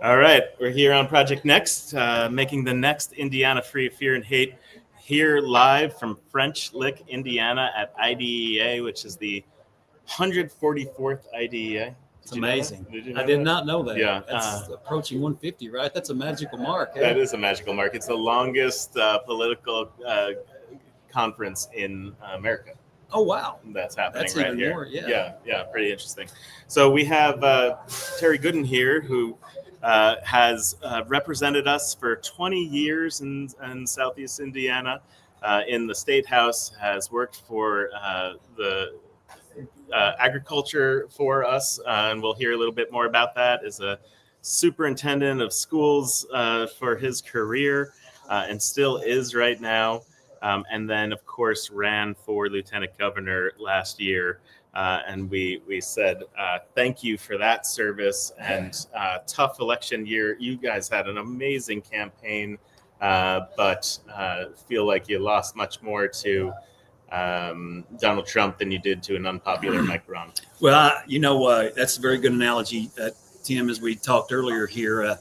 All right, we're here on Project Next, making the next Indiana free of fear and hate. Here live from French Lick, Indiana, at IDEA, which is the 144th IDEA. It's amazing. I Did not know that. Yeah, That's approaching 150, right? That's a magical mark. That is a magical mark. It's the longest political conference in America. Oh, wow. That's happening That's right even here. More, yeah, pretty interesting. So we have Terry Gooden here, who has represented us for 20 years in Southeast Indiana in the State House, has worked for the agriculture for us, and we'll hear a little bit more about that, as a superintendent of schools for his career, and still is right now. And then, of course, ran for lieutenant governor last year. And we said, thank you for that service and tough election year. You guys had an amazing campaign, but feel like you lost much more to Donald Trump than you did to an unpopular Mike Romney. Well, that's a very good analogy, Tim, as we talked earlier here.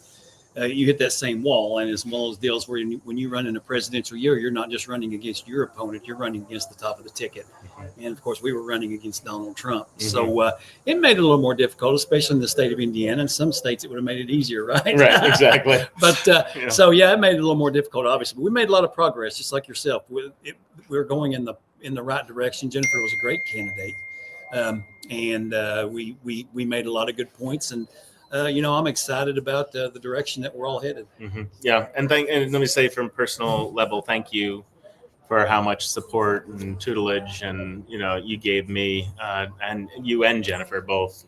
You hit that same wall, and it's one of those deals where when you run in a presidential year, you're not just running against your opponent, you're running against the top of the ticket. Mm-hmm. And of course, we were running against Donald Trump. Mm-hmm. So it made it a little more difficult, especially in the state of Indiana. In some states, it would have made it easier, right? Right, exactly. But so, it made it a little more difficult, obviously. But we made a lot of progress, just like yourself. We're going in the right direction. Jennifer was a great candidate. And we made a lot of good points. And I'm excited about the direction that we're all headed. Mm-hmm. Yeah. And let me say, from a personal level, thank you for how much support and tutelage and, you gave me, and you and Jennifer both,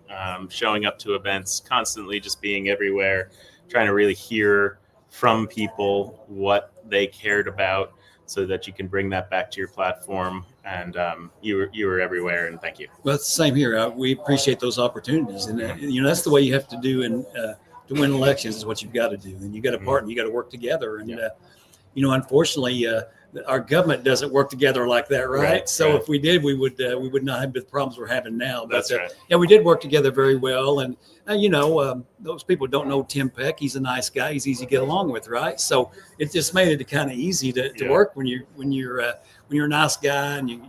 showing up to events, constantly just being everywhere, trying to really hear from people what they cared about, so that you can bring that back to your platform. And you were everywhere, and thank you. Well, it's the same here. We appreciate those opportunities, and that's the way you have to do. And to win elections is what you've got to do, and you got to partner, you got to work together. And unfortunately, our government doesn't work together like that, right? So if we did, we would not have the problems we're having now. But, That's right. Yeah, we did work together very well, and those people don't know Tim Peck. He's a nice guy. He's easy to get along with, right? So it just made it kind of easy to work when you're a nice guy, and it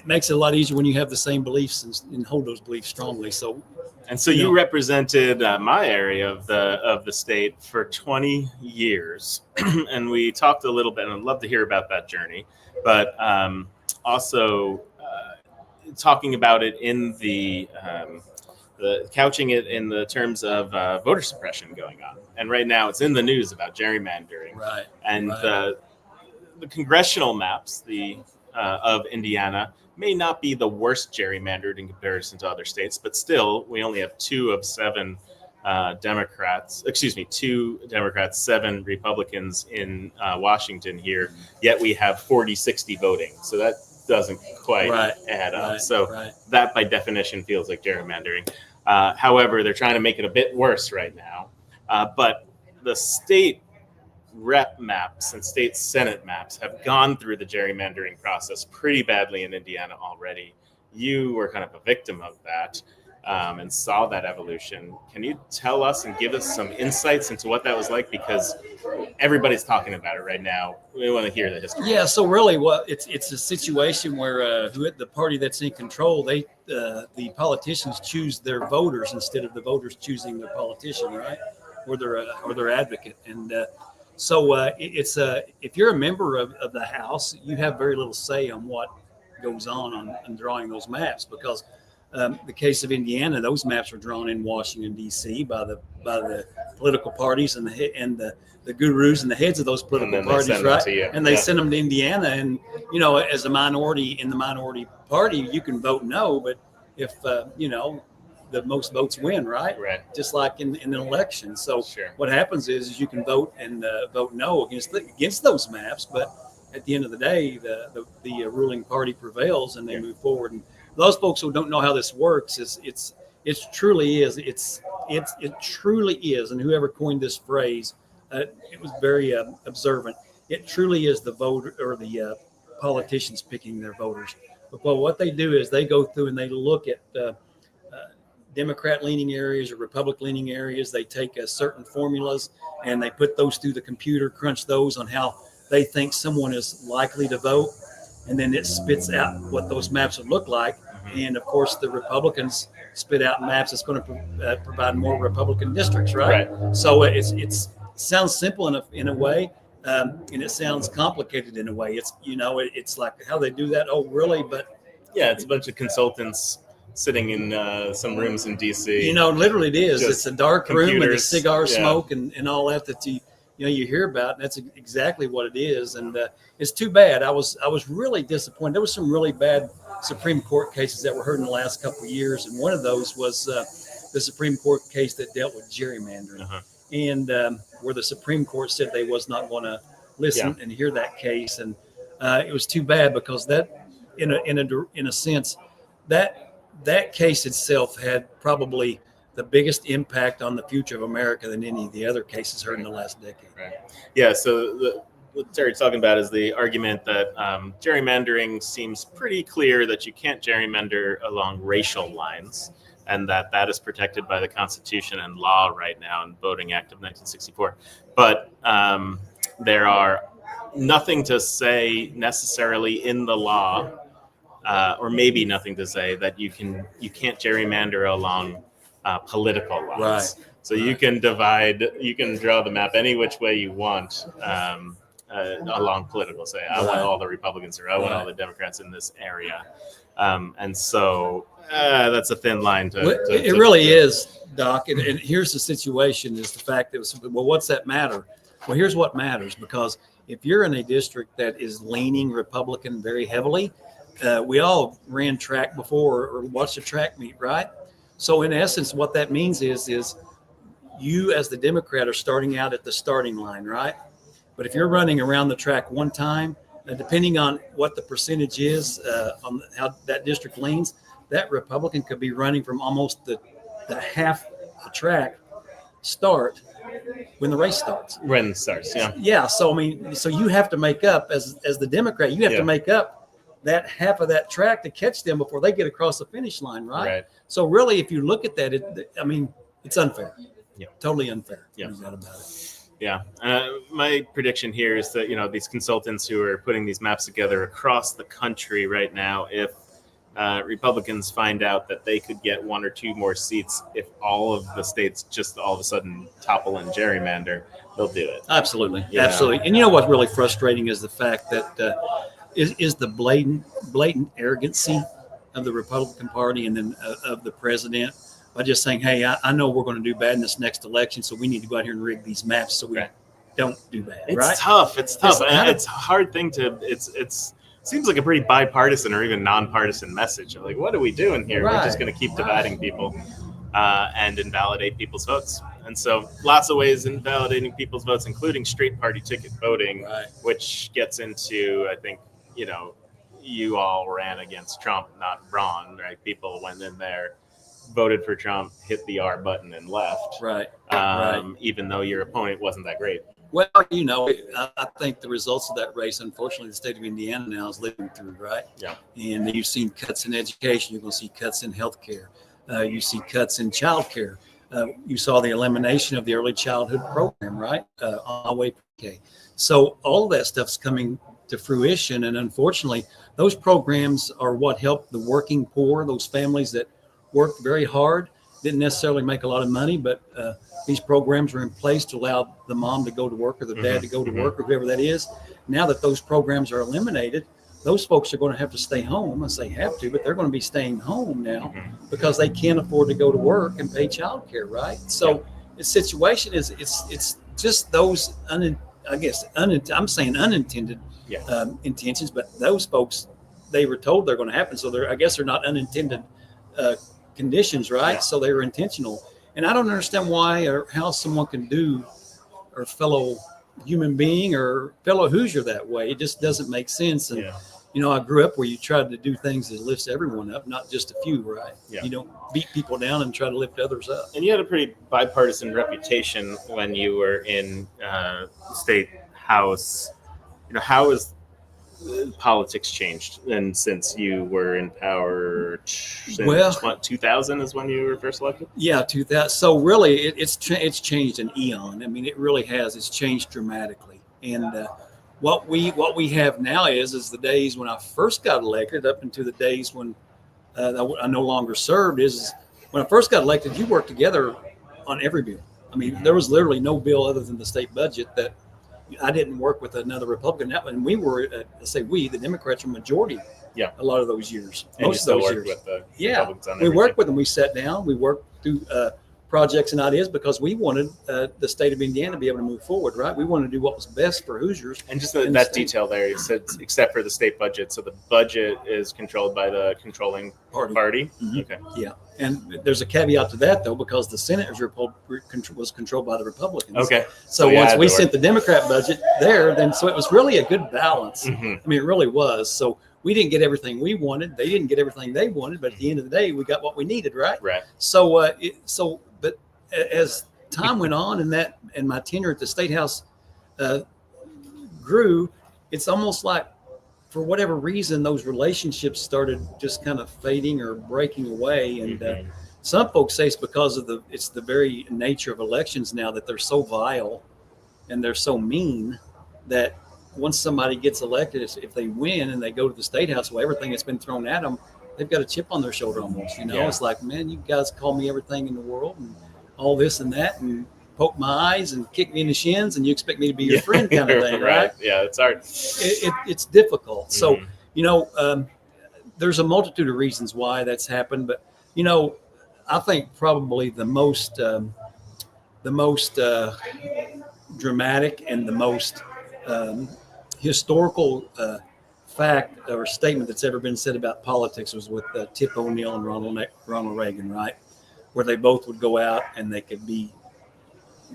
makes it a lot easier when you have the same beliefs and hold those beliefs strongly. So. And so you represented my area of the state for 20 years, and we talked a little bit, and I'd love to hear about that journey, but also talking about it in the couching it in the terms of voter suppression going on. And right now it's in the news about gerrymandering. Right. And the congressional maps of Indiana may not be the worst gerrymandered in comparison to other states, but still, we only have 2 of 7 Democrats, 7 Republicans in Washington here, yet we have 40-60 voting. So that doesn't quite add up. That by definition feels like gerrymandering. However, they're trying to make it a bit worse right now. But the state rep maps and state Senate maps have gone through the gerrymandering process pretty badly in Indiana already. You were kind of a victim of that, and saw that evolution. Can you tell us and give us some insights into what that was like? Because everybody's talking about it right now. We want to hear the history. Yeah, so really, it's a situation where the party that's in control, the politicians choose their voters instead of the voters choosing their politician, right, or their advocate. And so it's if you're a member of the House, you have very little say on what goes on drawing those maps, because the case of Indiana, those maps were drawn in Washington, D.C. by the political parties and the gurus and the heads of those political parties, right? And they send them to Indiana, and as a minority in the minority party, you can vote no, but if the most votes win, right? Just like in an election. So what happens is you can vote no against those maps, but at the end of the day, the ruling party prevails and they move forward. And those folks who don't know how this works, it truly is. It truly is. And whoever coined this phrase, it was very observant. It truly is the voter or the politicians picking their voters. But what they do is they go through and they look at Democrat-leaning areas or Republican-leaning areas. They take certain formulas and they put those through the computer, crunch those on how they think someone is likely to vote, and then it spits out what those maps would look like. And of course, the Republicans spit out maps that's going to provide more Republican districts, right? So it sounds simple in a way, and it sounds complicated in a way. It's like how they do that. Oh, really? But yeah, it's a bunch of consultants sitting in some rooms in DC. Literally it is. It's a dark room with a cigar smoke and all that you hear about. And that's exactly what it is. And it's too bad. I was really disappointed. There was some really bad Supreme Court cases that were heard in the last couple of years. And one of those was the Supreme Court case that dealt with gerrymandering. And where the Supreme Court said they was not going to listen and hear that case. And it was too bad because that, in a sense, that case itself had probably the biggest impact on the future of America than any of the other cases heard in the last decade. Right. Yeah. So what Terry's talking about is the argument that gerrymandering seems pretty clear that you can't gerrymander along racial lines, and that is protected by the Constitution and law right now in Voting Act of 1964. But there are nothing to say necessarily in the law, or maybe nothing to say that you can't gerrymander along political lines. Right. So you can draw the map any which way you want along political. Say, I want all the Republicans or I want all the Democrats in this area. And so that's a thin line it really is, Doc. And here's the situation is the fact that, what's that matter? Well, here's what matters, because if you're in a district that is leaning Republican very heavily, we all ran track before or watched a track meet, right? So in essence, what that means is you as the Democrat are starting out at the starting line, right? But if you're running around the track one time, depending on what the percentage is on how that district leans, that Republican could be running from almost the half the track start when the race starts. When it starts, yeah. Yeah, so you have to make up, as the Democrat, you have to make up that half of that track to catch them before they get across the finish line, right? So really, if you look at that, it's unfair. Yeah, totally unfair. Yeah, no doubt about it. Yeah, my prediction here is that these consultants who are putting these maps together across the country right now, if Republicans find out that they could get one or two more seats if all of the states just all of a sudden topple and gerrymander, they'll do it. Absolutely, absolutely. And what's really frustrating is the fact that is the blatant arrogancy of the Republican Party and then of the president by just saying, hey, I know we're going to do bad in this next election, so we need to go out here and rig these maps so we don't do bad. It's tough. It's a hard thing to. It's seems like a pretty bipartisan or even nonpartisan message. Like, what are we doing here? We're just going to keep dividing people and invalidate people's votes. And so lots of ways invalidating people's votes, including straight party ticket voting, which gets into, I think, you all ran against Trump, not Braun, right? People went in there, voted for Trump, hit the R button and left. Right. Even though your opponent wasn't that great. Well, I think the results of that race, unfortunately, the state of Indiana now is living through, right? Yeah. And you've seen cuts in education. You're going to see cuts in healthcare. You see cuts in childcare. You saw the elimination of the early childhood program, right? On the way PK. So all of that stuff's coming to fruition. And unfortunately, those programs are what help the working poor, those families that worked very hard, didn't necessarily make a lot of money, but these programs are in place to allow the mom to go to work or the dad to go to work or whoever that is. Now that those programs are eliminated, those folks are going to have to stay home. I say have to, but they're going to be staying home now because they can't afford to go to work and pay child care, right? So the situation is it's just those, I'm saying unintended intentions, but those folks, they were told they're going to happen. So I guess they're not unintended conditions, right? Yeah. So they were intentional. And I don't understand why or how someone can do, or fellow human being or fellow Hoosier that way. It just doesn't make sense. And, I grew up where you tried to do things that lifts everyone up, not just a few, right? Yeah. You don't beat people down and try to lift others up. And you had a pretty bipartisan reputation when you were in state house. How is politics changed, and since you were in power, Well, 2000 is when you were first elected. Yeah, 2000. So really, it's changed an eon. I mean, it really has. It's changed dramatically. And what we have now is the days when I first got elected, up into the days when I no longer served. Is when I first got elected, you worked together on every bill. I mean, there was literally no bill other than the state budget that I didn't work with another Republican. And we were, the Democrats were majority. Yeah. A lot of those years. And Most of those years. With the Republicans on we worked with them. We sat down. We worked through projects and ideas because we wanted the state of Indiana to be able to move forward, right? We wanted to do what was best for Hoosiers. And just that detail there, you said, except for the state budget. So the budget is controlled by the controlling party. Mm-hmm. Okay. Yeah. And there's a caveat to that, though, because the Senate was controlled by the Republicans. Okay. So once we sent the Democrat budget there, then so it was really a good balance. Mm-hmm. I mean, it really was. So we didn't get everything we wanted. They didn't get everything they wanted. But at the end of the day, we got what we needed, right? Right. So, but as time went on and my tenure at the State House grew, it's almost like, for whatever reason, those relationships started just kind of fading or breaking away. And some folks say it's because of it's the very nature of elections now, that they're so vile and they're so mean that once somebody gets elected, if they win and they go to the State House, well, everything that's been thrown at them, they've got a chip on their shoulder almost. Yeah. It's like, man, you guys call me everything in the world and all this and that, and poke my eyes and kick me in the shins, and you expect me to be your friend, kind of thing, right? Yeah, it's hard. It's difficult. So, there's a multitude of reasons why that's happened, but I think probably the most dramatic and the most historical fact or statement that's ever been said about politics was with Tip O'Neill and Ronald Reagan, right? Where they both would go out and they could be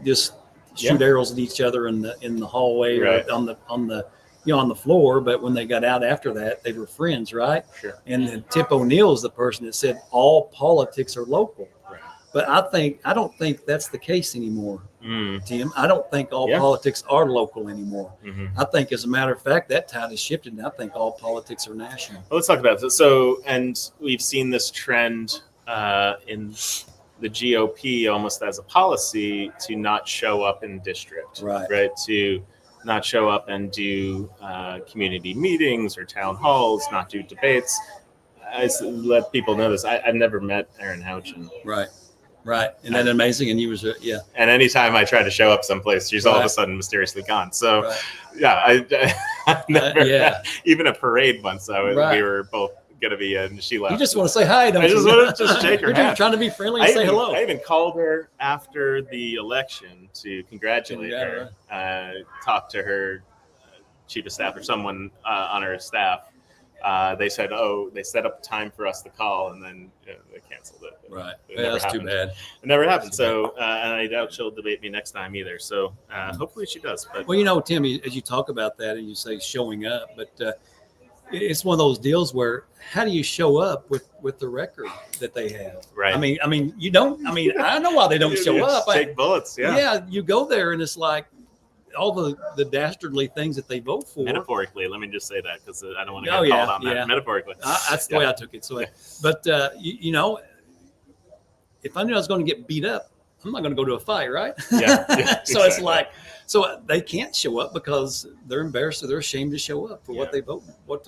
just shoot arrows at each other in the hallway, right, or on the floor. But when they got out after that, they were friends, right? Sure. And then Tip O'Neill is the person that said all politics are local. Right. But I don't think that's the case anymore, Tim. I don't think all politics are local anymore. Mm-hmm. I think, as a matter of fact, that tide has shifted, and I think all politics are national. Well, let's talk about this. So, and we've seen this trend in the GOP almost as a policy to not show up in district, right? To not show up and do community meetings or town halls, not do debates. I let people know this. I've never met Aaron Houchin. Right. Isn't that amazing? And he was, And anytime I try to show up someplace, she's all of a sudden mysteriously gone. So, I never, even a parade once, we were both going to be in, she left. You just want to say hi, don't you? I just want to just shake her hand. You're trying to be friendly and say hello. I even called her after the election to congratulate her, talked to her chief of staff or someone on her staff. They said, they set up time for us to call, and then they canceled it. Right. That's too bad. It never happened. So, and I doubt she'll debate me next time either. So, hopefully she does. But well, Tim, as you talk about that and you say showing up, but it's one of those deals where how do you show up with the record that they have? Right. I mean, you don't. I mean, I know why they don't show up. Take bullets. Yeah. Yeah. You go there and it's like all the dastardly things that they vote for. Metaphorically, let me just say that because I don't want to get called on that. Metaphorically, that's the way I took it. So, but if I knew I was going to get beat up, I'm not going to go to a fight, right? Yeah. So It's like, so they can't show up because they're embarrassed or they're ashamed to show up for what they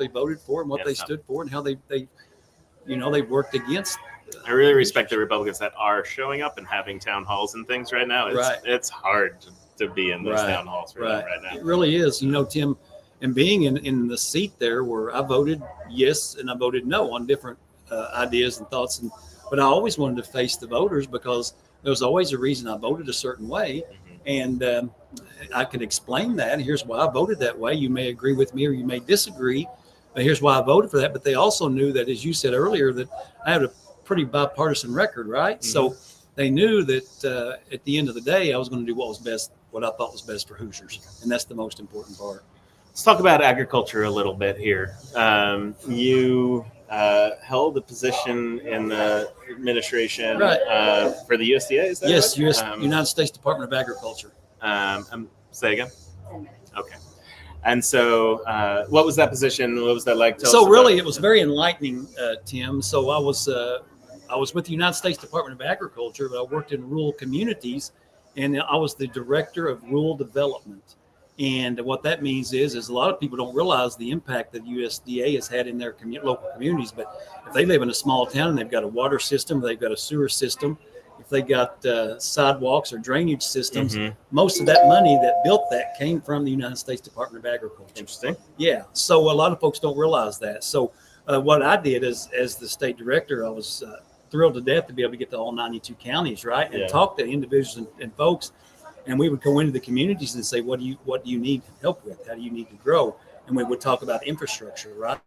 voted for and what they stood for and how they worked against. I really respect the Republicans that are showing up and having town halls and things right now. It's hard to be in those town halls right now. It really is. Tim, and being in the seat there where I voted yes and I voted no on different ideas and thoughts, but I always wanted to face the voters because there was always a reason I voted a certain way, and I could explain that. And here's why I voted that way. You may agree with me or you may disagree, but here's why I voted for that. But they also knew that, as you said earlier, that I had a pretty bipartisan record, right? Mm-hmm. So they knew that at the end of the day, I was going to do what I thought was best for Hoosiers, and that's the most important part. Let's talk about agriculture a little bit here. You held a position in the administration for the USDA, is that yes, right? United States Department of Agriculture. Say again? Okay. And so, what was that position? What was that like? Tell So us really, about it was very enlightening, Tim. So I was with the United States Department of Agriculture, but I worked in rural communities, and I was the director of rural development. And what that means is a lot of people don't realize the impact that USDA has had in their local communities. But if they live in a small town and they've got a water system, they've got a sewer system, if they got sidewalks or drainage systems, most of that money that built that came from the United States Department of Agriculture. Interesting. Yeah. So a lot of folks don't realize that. So what I did as the state director, I was thrilled to death to be able to get to all 92 counties, right, and talk to individuals and folks. And we would go into the communities and say, what do you need help with? How do you need to grow? And we would talk about infrastructure, right?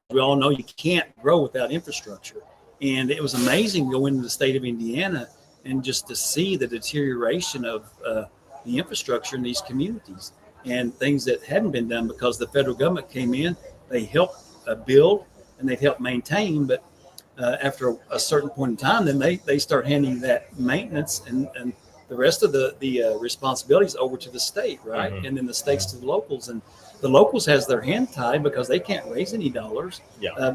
We all know you can't grow without infrastructure. And it was amazing to go into the state of Indiana and just to see the deterioration of the infrastructure in these communities and things that hadn't been done because the federal government came in, they helped build and they'd help maintain, but after a certain point in time, then they start handing that maintenance and the rest of the responsibilities over to the state, right? And then the states to the locals. And the locals has their hand tied because they can't raise any dollars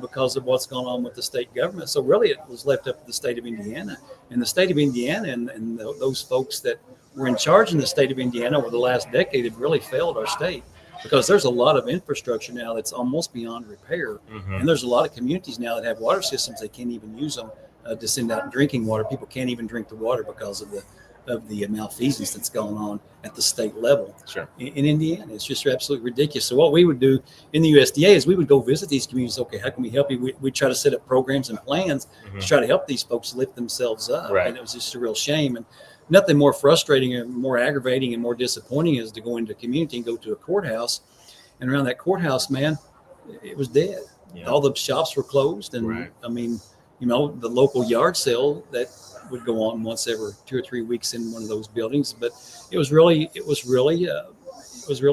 because of what's going on with the state government. So really it was left up to the state of Indiana. And the state of Indiana and those folks that were in charge in the state of Indiana over the last decade have really failed our state because there's a lot of infrastructure now that's almost beyond repair. And there's a lot of communities now that have water systems, they can't even use them to send out drinking water. People can't even drink the water because of the malfeasance that's going on at the state level in Indiana. It's just absolutely ridiculous. So what we would do in the USDA is we would go visit these communities. Okay, how can we help you? We try to set up programs and plans to try to help these folks lift themselves up. And it was just a real shame. And nothing more frustrating and more aggravating and more disappointing is to go into a community and go to a courthouse. And around that courthouse, man, it was dead. All the shops were closed. And I mean, you know, the local yard sale that would go on once every 2 or 3 weeks in one of those buildings, but it was really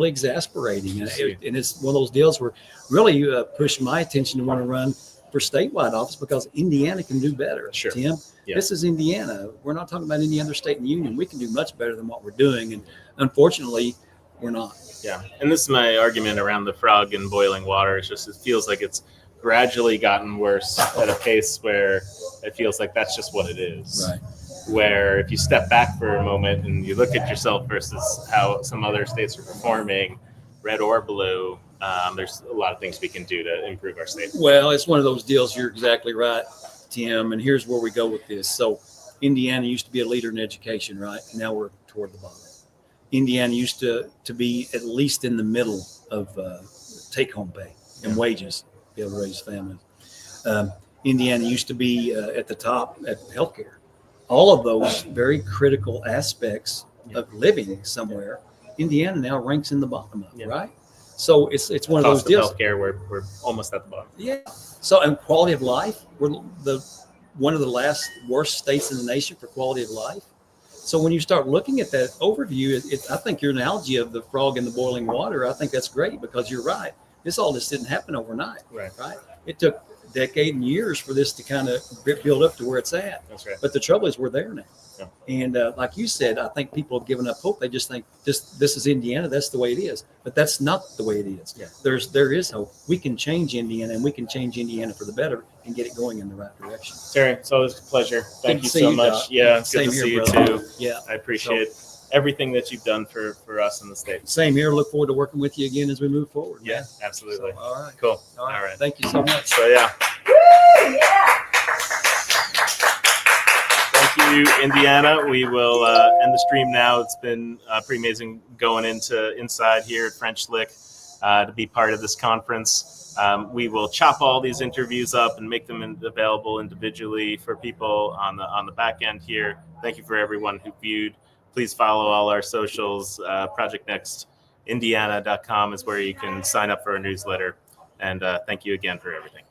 exasperating, and it's one of those deals where really pushed my attention to want to run for statewide office because Indiana can do better. Tim, this is Indiana. We're not talking about any other state in the union. We can do much better than what we're doing, and unfortunately, we're not. And this is my argument around the frog in boiling water. It's just it feels like it's gradually gotten worse at a pace where it feels like that's just what it is. Where if you step back for a moment and you look at yourself versus how some other states are performing, red or blue, there's a lot of things we can do to improve our state. Well, it's one of those deals. You're exactly right, Tim. And here's where we go with this. So Indiana used to be a leader in education, right? Now we're toward the bottom. Indiana used to be at least in the middle of take-home pay and wages, be able to raise families. Indiana used to be at the top at healthcare. All of those very critical aspects of living somewhere, Indiana now ranks in the bottom of, right? So it's one of those deals. Healthcare, we're almost at the bottom. So and quality of life, we're one of the last worst states in the nation for quality of life. So when you start looking at that overview, I think your analogy of the frog in the boiling water, I think that's great because you're right. This all just didn't happen overnight, right? It took a decade and years for this to kind of build up to where it's at. That's right. But the trouble is we're there now. And like you said, I think people have given up hope. They just think this is Indiana. That's the way it is. But that's not the way it is. There is hope. We can change Indiana, and we can change Indiana for the better and get it going in the right direction. Terry, it's always a pleasure. Thank you so much. Good to see you too. I appreciate everything that you've done for us in the state. Same here. Look forward to working with you again as we move forward. Absolutely. So, all right. Cool. All right. Thank you so much. So Thank you, Indiana. We will end the stream now. It's been pretty amazing going inside here at French Lick to be part of this conference. We will chop all these interviews up and make them available individually for people on the back end here. Thank you for everyone who viewed. Please follow all our socials. Project Next Indiana.com is where you can sign up for our newsletter. And thank you again for everything.